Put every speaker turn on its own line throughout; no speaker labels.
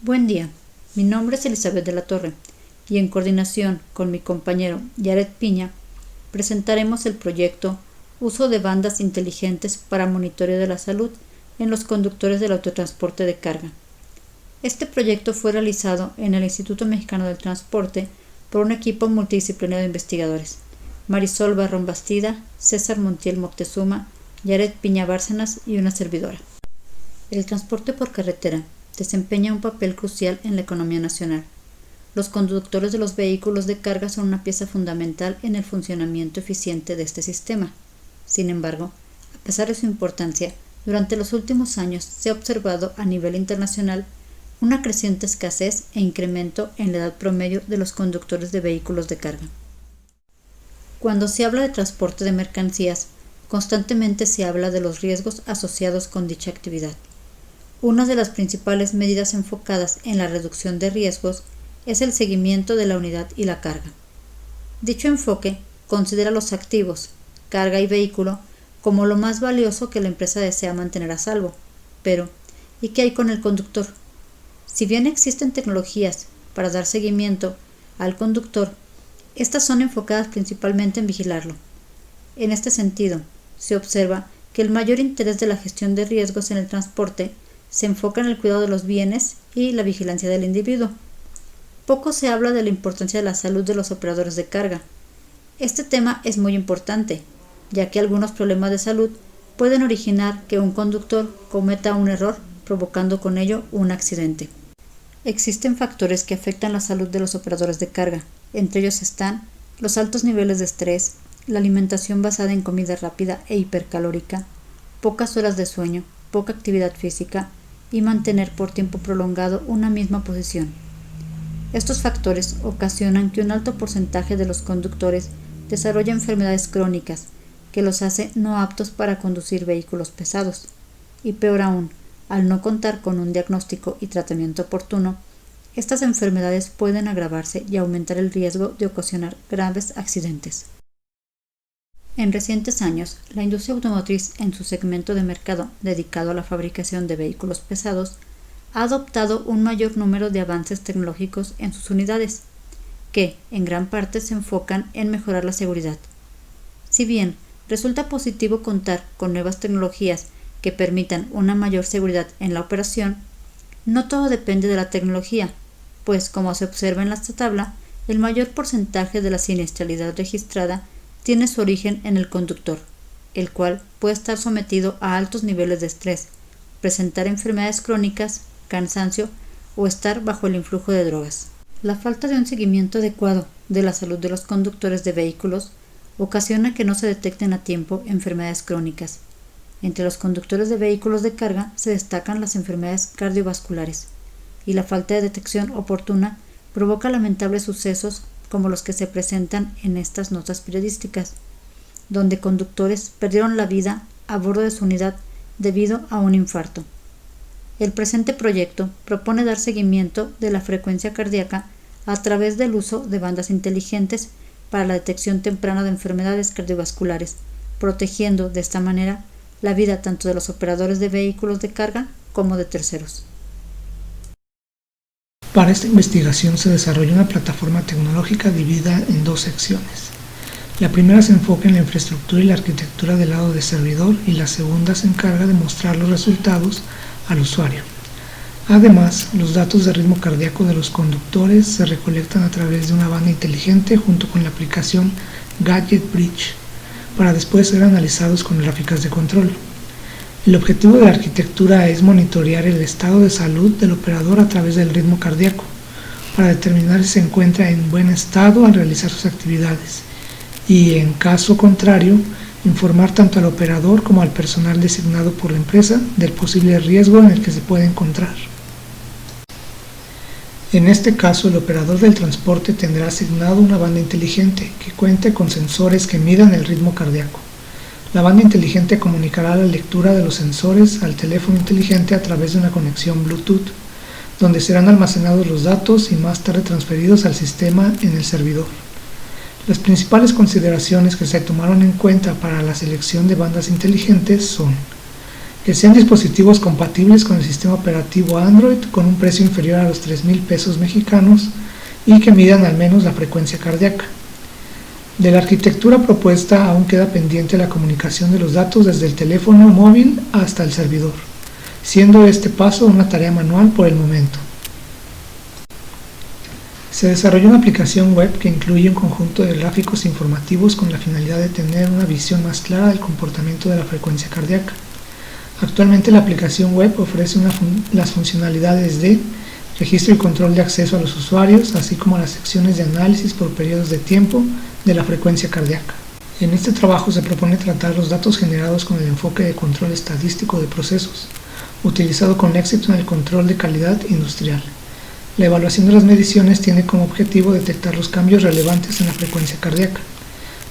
Buen día, mi nombre es Elizabeth de la Torre y en coordinación con mi compañero Yaret Piña presentaremos el proyecto Uso de bandas inteligentes para monitoreo de la salud en los conductores del autotransporte de carga. Este proyecto fue realizado en el Instituto Mexicano del Transporte por un equipo multidisciplinario de investigadores: Marisol Barrón Bastida, César Montiel Moctezuma, Yaret Piña Bárcenas y una servidora. El transporte por carretera desempeña un papel crucial en la economía nacional. Los conductores de los vehículos de carga son una pieza fundamental en el funcionamiento eficiente de este sistema. Sin embargo, a pesar de su importancia, durante los últimos años se ha observado a nivel internacional una creciente escasez e incremento en la edad promedio de los conductores de vehículos de carga. Cuando se habla de transporte de mercancías, constantemente se habla de los riesgos asociados con dicha actividad. Una de las principales medidas enfocadas en la reducción de riesgos es el seguimiento de la unidad y la carga. Dicho enfoque considera los activos, carga y vehículo como lo más valioso que la empresa desea mantener a salvo. Pero, ¿y qué hay con el conductor? Si bien existen tecnologías para dar seguimiento al conductor, estas son enfocadas principalmente en vigilarlo. En este sentido, se observa que el mayor interés de la gestión de riesgos en el transporte se enfoca en el cuidado de los bienes y la vigilancia del individuo. Poco se habla de la importancia de la salud de los operadores de carga. Este tema es muy importante, ya que algunos problemas de salud pueden originar que un conductor cometa un error, provocando con ello un accidente. Existen factores que afectan la salud de los operadores de carga. Entre ellos están los altos niveles de estrés, la alimentación basada en comida rápida e hipercalórica, pocas horas de sueño, poca actividad física y mantener por tiempo prolongado una misma posición. Estos factores ocasionan que un alto porcentaje de los conductores desarrolle enfermedades crónicas que los hace no aptos para conducir vehículos pesados. Y peor aún, al no contar con un diagnóstico y tratamiento oportuno, estas enfermedades pueden agravarse y aumentar el riesgo de ocasionar graves accidentes. En recientes años, la industria automotriz, en su segmento de mercado dedicado a la fabricación de vehículos pesados, ha adoptado un mayor número de avances tecnológicos en sus unidades, que en gran parte se enfocan en mejorar la seguridad. Si bien resulta positivo contar con nuevas tecnologías que permitan una mayor seguridad en la operación, no todo depende de la tecnología, pues como se observa en esta tabla, el mayor porcentaje de la siniestralidad registrada tiene su origen en el conductor, el cual puede estar sometido a altos niveles de estrés, presentar enfermedades crónicas, cansancio o estar bajo el influjo de drogas. La falta de un seguimiento adecuado de la salud de los conductores de vehículos ocasiona que no se detecten a tiempo enfermedades crónicas. Entre los conductores de vehículos de carga se destacan las enfermedades cardiovasculares, y la falta de detección oportuna provoca lamentables sucesos como los que se presentan en estas notas periodísticas, donde conductores perdieron la vida a bordo de su unidad debido a un infarto. El presente proyecto propone dar seguimiento de la frecuencia cardíaca a través del uso de bandas inteligentes para la detección temprana de enfermedades cardiovasculares, protegiendo de esta manera la vida tanto de los operadores de vehículos de carga como de terceros.
Para esta investigación se desarrolló una plataforma tecnológica dividida en dos secciones. La primera se enfoca en la infraestructura y la arquitectura del lado de servidor y la segunda se encarga de mostrar los resultados al usuario. Además, los datos de ritmo cardíaco de los conductores se recolectan a través de una banda inteligente junto con la aplicación Gadget Bridge, para después ser analizados con gráficas de control. El objetivo de la arquitectura es monitorear el estado de salud del operador a través del ritmo cardíaco, para determinar si se encuentra en buen estado al realizar sus actividades, y en caso contrario, informar tanto al operador como al personal designado por la empresa del posible riesgo en el que se puede encontrar. En este caso, el operador del transporte tendrá asignado una banda inteligente que cuente con sensores que midan el ritmo cardíaco. La banda inteligente comunicará la lectura de los sensores al teléfono inteligente a través de una conexión Bluetooth, donde serán almacenados los datos y más tarde transferidos al sistema en el servidor. Las principales consideraciones que se tomaron en cuenta para la selección de bandas inteligentes son que sean dispositivos compatibles con el sistema operativo Android con un precio inferior a los 3,000 pesos mexicanos y que midan al menos la frecuencia cardíaca. De la arquitectura propuesta aún queda pendiente la comunicación de los datos desde el teléfono móvil hasta el servidor, siendo este paso una tarea manual por el momento. Se desarrolló una aplicación web que incluye un conjunto de gráficos informativos con la finalidad de tener una visión más clara del comportamiento de la frecuencia cardíaca. Actualmente la aplicación web ofrece las funcionalidades de registro y control de acceso a los usuarios, así como las secciones de análisis por periodos de tiempo de la frecuencia cardíaca. En este trabajo se propone tratar los datos generados con el enfoque de control estadístico de procesos, utilizado con éxito en el control de calidad industrial. La evaluación de las mediciones tiene como objetivo detectar los cambios relevantes en la frecuencia cardíaca.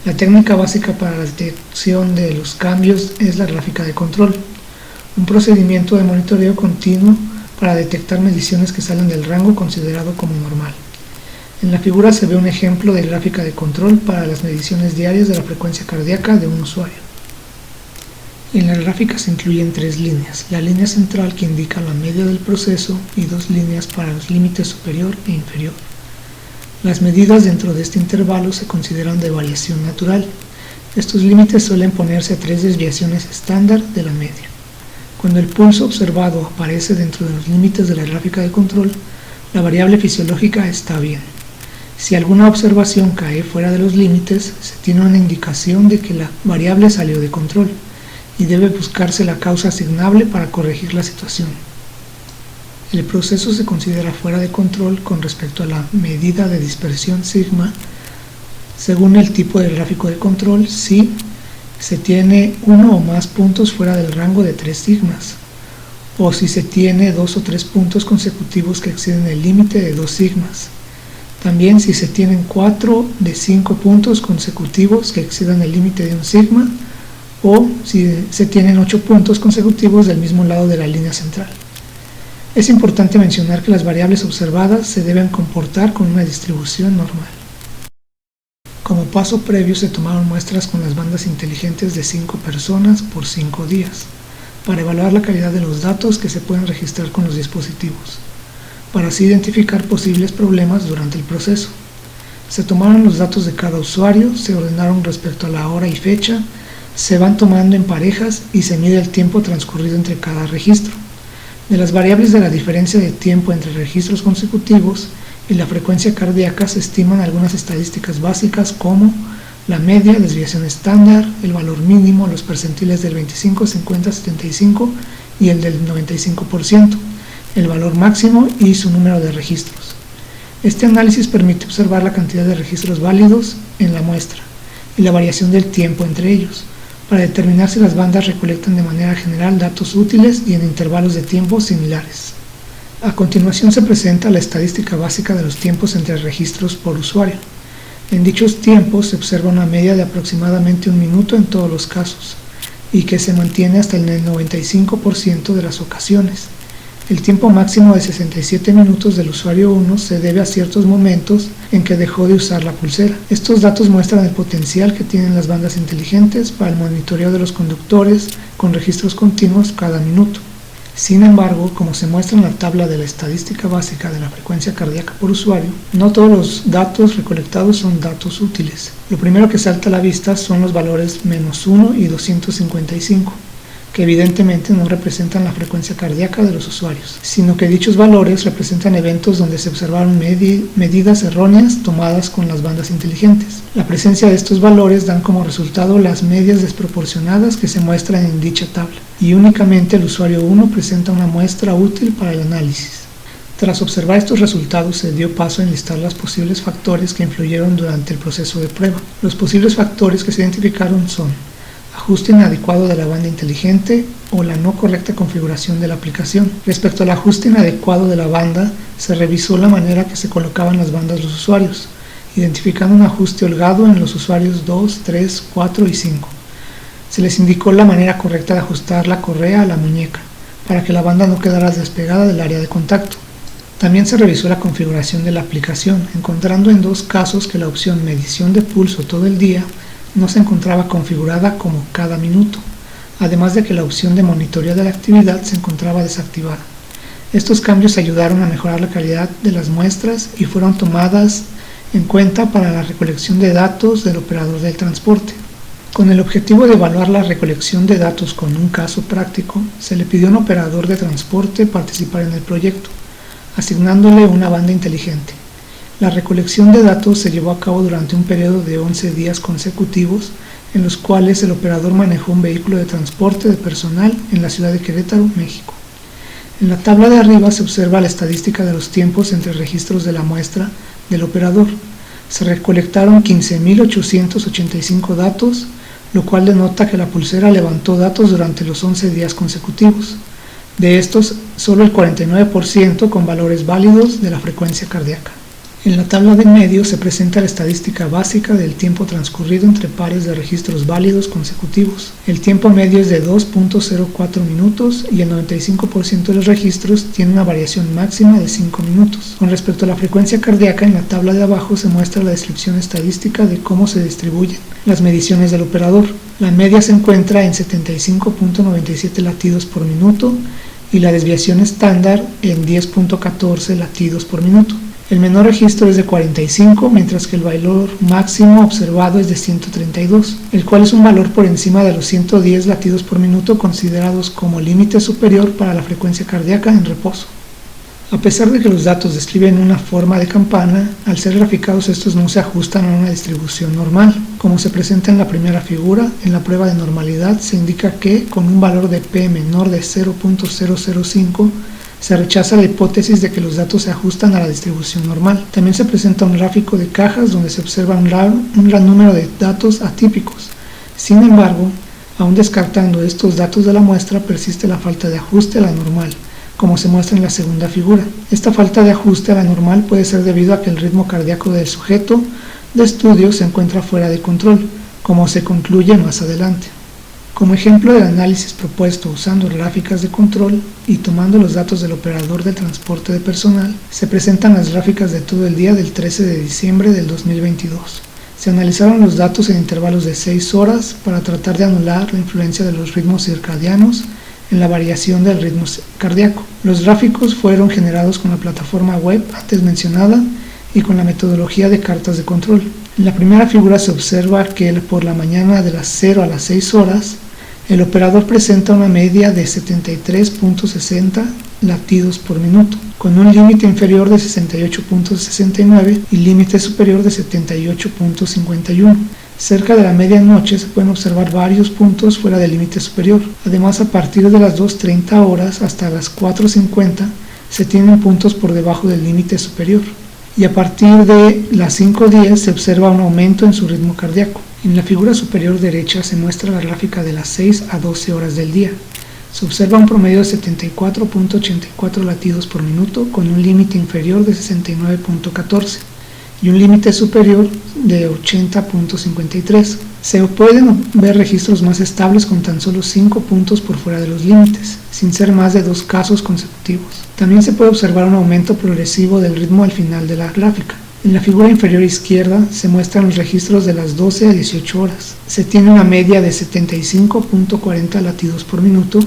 La técnica básica para la detección de los cambios es la gráfica de control, un procedimiento de monitoreo continuo para detectar mediciones que salen del rango considerado como normal. En la figura se ve un ejemplo de gráfica de control para las mediciones diarias de la frecuencia cardíaca de un usuario. En la gráfica se incluyen 3 líneas, la línea central que indica la media del proceso y 2 líneas para los límites superior e inferior. Las medidas dentro de este intervalo se consideran de variación natural. Estos límites suelen ponerse a 3 desviaciones estándar de la media. Cuando el pulso observado aparece dentro de los límites de la gráfica de control, la variable fisiológica está bien. Si alguna observación cae fuera de los límites, se tiene una indicación de que la variable salió de control y debe buscarse la causa asignable para corregir la situación. El proceso se considera fuera de control con respecto a la medida de dispersión sigma según el tipo de gráfico de control si se tiene 1 o más puntos fuera del rango de 3 sigmas, o si se tiene 2 o 3 puntos consecutivos que exceden el límite de 2 sigmas. También si se tienen 4 de 5 puntos consecutivos que excedan el límite de 1 sigma, o si se tienen 8 puntos consecutivos del mismo lado de la línea central. Es importante mencionar que las variables observadas se deben comportar con una distribución normal. Como paso previo se tomaron muestras con las bandas inteligentes de 5 personas por 5 días, para evaluar la calidad de los datos que se pueden registrar con los dispositivos, para así identificar posibles problemas durante el proceso. Se tomaron los datos de cada usuario, se ordenaron respecto a la hora y fecha, se van tomando en parejas y se mide el tiempo transcurrido entre cada registro. De las variables de la diferencia de tiempo entre registros consecutivos y la frecuencia cardíaca se estiman algunas estadísticas básicas como la media, desviación estándar, el valor mínimo, los percentiles del 25, 50, 75 y el del 95%, el valor máximo y su número de registros. Este análisis permite observar la cantidad de registros válidos en la muestra y la variación del tiempo entre ellos, para determinar si las bandas recolectan de manera general datos útiles y en intervalos de tiempo similares. A continuación se presenta la estadística básica de los tiempos entre registros por usuario. En dichos tiempos se observa una media de aproximadamente 1 minuto en todos los casos, y que se mantiene hasta el 95% de las ocasiones. El tiempo máximo de 67 minutos del usuario 1 se debe a ciertos momentos en que dejó de usar la pulsera. Estos datos muestran el potencial que tienen las bandas inteligentes para el monitoreo de los conductores con registros continuos cada minuto. Sin embargo, como se muestra en la tabla de la estadística básica de la frecuencia cardíaca por usuario, no todos los datos recolectados son datos útiles. Lo primero que salta a la vista son los valores -1 y 255. Que evidentemente no representan la frecuencia cardíaca de los usuarios, sino que dichos valores representan eventos donde se observaron medidas erróneas tomadas con las bandas inteligentes. La presencia de estos valores dan como resultado las medias desproporcionadas que se muestran en dicha tabla, y únicamente el usuario 1 presenta una muestra útil para el análisis. Tras observar estos resultados, se dio paso a enlistar los posibles factores que influyeron durante el proceso de prueba. Los posibles factores que se identificaron son ajuste inadecuado de la banda inteligente o la no correcta configuración de la aplicación. Respecto al ajuste inadecuado de la banda, se revisó la manera que se colocaban las bandas los usuarios, identificando un ajuste holgado en los usuarios 2, 3, 4 y 5. Se les indicó la manera correcta de ajustar la correa a la muñeca, para que la banda no quedara despegada del área de contacto. También se revisó la configuración de la aplicación, encontrando en 2 casos que la opción medición de pulso todo el día no se encontraba configurada como cada minuto, además de que la opción de monitoreo de la actividad se encontraba desactivada. Estos cambios ayudaron a mejorar la calidad de las muestras y fueron tomadas en cuenta para la recolección de datos del operador del transporte. Con el objetivo de evaluar la recolección de datos con un caso práctico, se le pidió a un operador de transporte participar en el proyecto, asignándole una banda inteligente. La recolección de datos se llevó a cabo durante un periodo de 11 días consecutivos, en los cuales el operador manejó un vehículo de transporte de personal en la ciudad de Querétaro, México. En la tabla de arriba se observa la estadística de los tiempos entre registros de la muestra del operador. Se recolectaron 15.885 datos, lo cual denota que la pulsera levantó datos durante los 11 días consecutivos. De estos, solo el 49% con valores válidos de la frecuencia cardíaca. En la tabla de en medio se presenta la estadística básica del tiempo transcurrido entre pares de registros válidos consecutivos. El tiempo medio es de 2.04 minutos y el 95% de los registros tiene una variación máxima de 5 minutos. Con respecto a la frecuencia cardíaca, en la tabla de abajo se muestra la descripción estadística de cómo se distribuyen las mediciones del operador. La media se encuentra en 75.97 latidos por minuto y la desviación estándar en 10.14 latidos por minuto. El menor registro es de 45, mientras que el valor máximo observado es de 132, el cual es un valor por encima de los 110 latidos por minuto considerados como límite superior para la frecuencia cardíaca en reposo. A pesar de que los datos describen una forma de campana, al ser graficados estos no se ajustan a una distribución normal. Como se presenta en la primera figura, en la prueba de normalidad se indica que con un valor de P menor de 0.005 se rechaza la hipótesis de que los datos se ajustan a la distribución normal. También se presenta un gráfico de cajas donde se observa un gran número de datos atípicos. Sin embargo, aún descartando estos datos de la muestra, persiste la falta de ajuste a la normal, como se muestra en la segunda figura. Esta falta de ajuste a la normal puede ser debido a que el ritmo cardíaco del sujeto de estudio se encuentra fuera de control, como se concluye más adelante. Como ejemplo del análisis propuesto usando gráficas de control y tomando los datos del operador de transporte de personal, se presentan las gráficas de todo el día del 13 de diciembre del 2022. Se analizaron los datos en intervalos de 6 horas para tratar de anular la influencia de los ritmos circadianos en la variación del ritmo cardíaco. Los gráficos fueron generados con la plataforma web antes mencionada y con la metodología de cartas de control. En la primera figura se observa que por la mañana de las 0 a las 6 horas, el operador presenta una media de 73.60 latidos por minuto, con un límite inferior de 68.69 y límite superior de 78.51. Cerca de la medianoche se pueden observar varios puntos fuera del límite superior. Además, a partir de las 2:30 horas hasta las 4:50 se tienen puntos por debajo del límite superior. Y a partir de las 5:10 se observa un aumento en su ritmo cardíaco. En la figura superior derecha se muestra la gráfica de las 6 a 12 horas del día. Se observa un promedio de 74.84 latidos por minuto con un límite inferior de 69.14 y un límite superior de 80.53. Se pueden ver registros más estables con tan solo 5 puntos por fuera de los límites, sin ser más de 2 casos consecutivos. También se puede observar un aumento progresivo del ritmo al final de la gráfica. En la figura inferior izquierda se muestran los registros de las 12 a 18 horas. Se tiene una media de 75.40 latidos por minuto,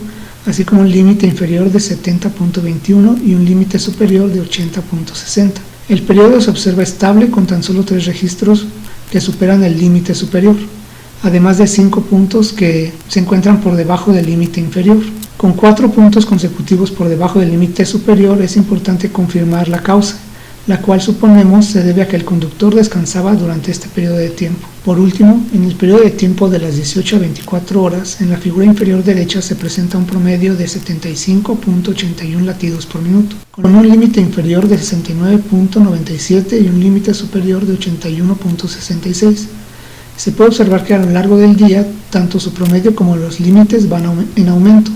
así como un límite inferior de 70.21 y un límite superior de 80.60. El periodo se observa estable con tan solo 3 registros que superan el límite superior, además de 5 puntos que se encuentran por debajo del límite inferior. Con 4 puntos consecutivos por debajo del límite superior es importante confirmar la causa, la cual suponemos se debe a que el conductor descansaba durante este periodo de tiempo. Por último, en el periodo de tiempo de las 18 a 24 horas, en la figura inferior derecha se presenta un promedio de 75.81 latidos por minuto, con un límite inferior de 69.97 y un límite superior de 81.66. Se puede observar que a lo largo del día, tanto su promedio como los límites van en aumento,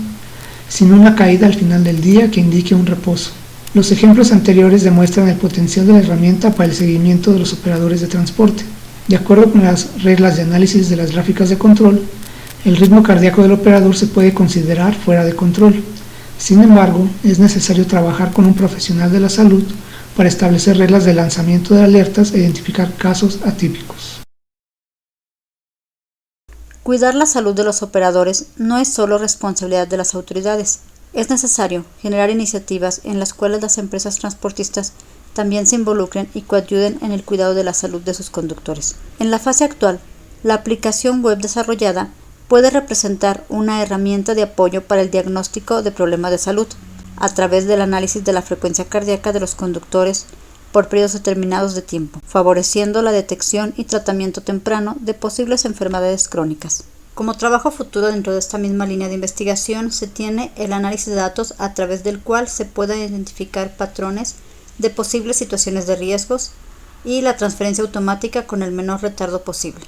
sin una caída al final del día que indique un reposo. Los ejemplos anteriores demuestran el potencial de la herramienta para el seguimiento de los operadores de transporte. De acuerdo con las reglas de análisis de las gráficas de control, el ritmo cardíaco del operador se puede considerar fuera de control. Sin embargo, es necesario trabajar con un profesional de la salud para establecer reglas de lanzamiento de alertas e identificar casos atípicos.
Cuidar la salud de los operadores no es solo responsabilidad de las autoridades. Es necesario generar iniciativas en las cuales las empresas transportistas también se involucren y coayuden en el cuidado de la salud de sus conductores. En la fase actual, la aplicación web desarrollada puede representar una herramienta de apoyo para el diagnóstico de problemas de salud, a través del análisis de la frecuencia cardíaca de los conductores por periodos determinados de tiempo, favoreciendo la detección y tratamiento temprano de posibles enfermedades crónicas. Como trabajo futuro dentro de esta misma línea de investigación se tiene el análisis de datos a través del cual se pueden identificar patrones de posibles situaciones de riesgos y la transferencia automática con el menor retardo posible.